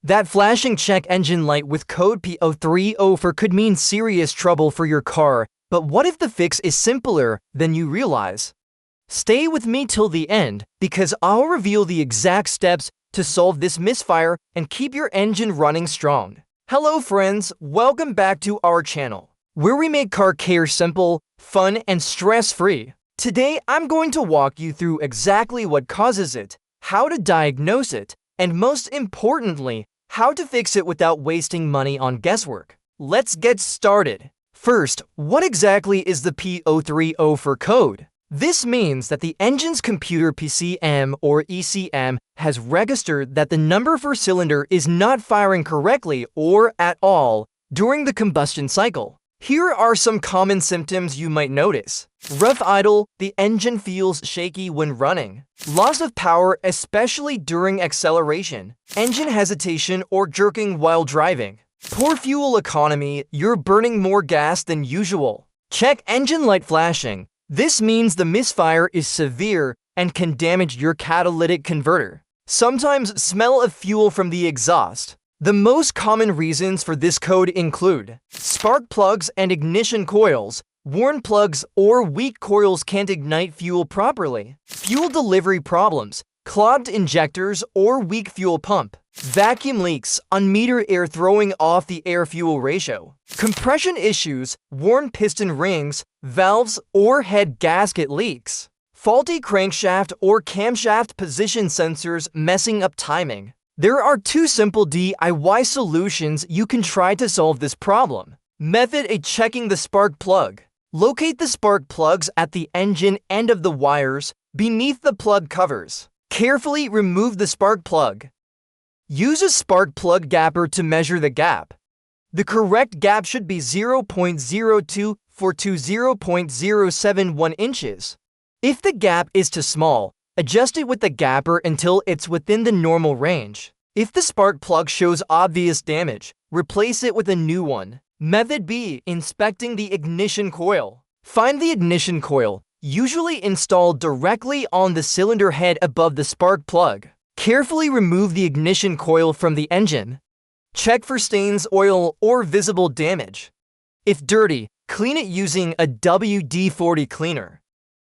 That flashing check engine light with code P0304 could mean serious trouble for your car, but what if the fix is simpler than you realize? Stay with me till the end, because I'll reveal the exact steps to solve this misfire and keep your engine running strong. Hello friends, welcome back to our channel, where we make car care simple, fun, and stress-free. Today, I'm going to walk you through exactly what causes it, how to diagnose it, and most importantly, how to fix it without wasting money on guesswork. Let's get started. First, what exactly is the P0304 code? This means that the engine's computer PCM or ECM has registered that the number for cylinder is not firing correctly or at all during the combustion cycle. Here are some common symptoms you might notice. Rough idle, the engine feels shaky when running. Loss of power, especially during acceleration. Engine hesitation or jerking while driving. Poor fuel economy, you're burning more gas than usual. Check engine light flashing. This means the misfire is severe and can damage your catalytic converter. Sometimes smell of fuel from the exhaust. The most common reasons for this code include spark plugs and ignition coils. Worn plugs or weak coils can't ignite fuel properly. Fuel delivery problems, clogged injectors or weak fuel pump. Vacuum leaks, unmetered air throwing off the air-fuel ratio. Compression issues, worn piston rings, valves, or head gasket leaks. Faulty crankshaft or camshaft position sensors messing up timing. There are two simple DIY solutions you can try to solve this problem. Method A: checking the spark plug. Locate the spark plugs at the engine end of the wires beneath the plug covers. Carefully remove the spark plug. Use a spark plug gapper to measure the gap. The correct gap should be 0.02 to 0.071 inches. If the gap is too small, adjust it with the gapper until it's within the normal range. If the spark plug shows obvious damage, replace it with a new one. Method B: inspecting the ignition coil. Find the ignition coil, usually installed directly on the cylinder head above the spark plug. Carefully remove the ignition coil from the engine. Check for stains, oil, or visible damage. If dirty, clean it using a WD-40 cleaner.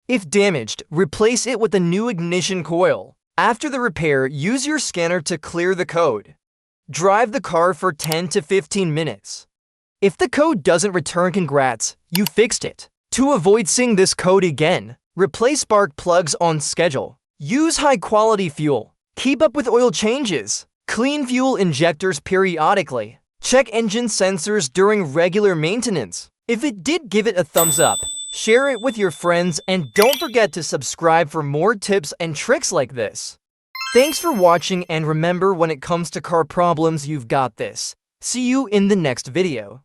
If damaged, replace it with a new ignition coil. After the repair, use your scanner to clear the code. Drive the car for 10 to 15 minutes. If the code doesn't return, congrats, you fixed it. To avoid seeing this code again, replace spark plugs on schedule. Use high-quality fuel. Keep up with oil changes. Clean fuel injectors periodically. Check engine sensors during regular maintenance. If it did, give it a thumbs up. Share it with your friends and don't forget to subscribe for more tips and tricks like this. Thanks for watching, and remember, when it comes to car problems, you've got this. See you in the next video.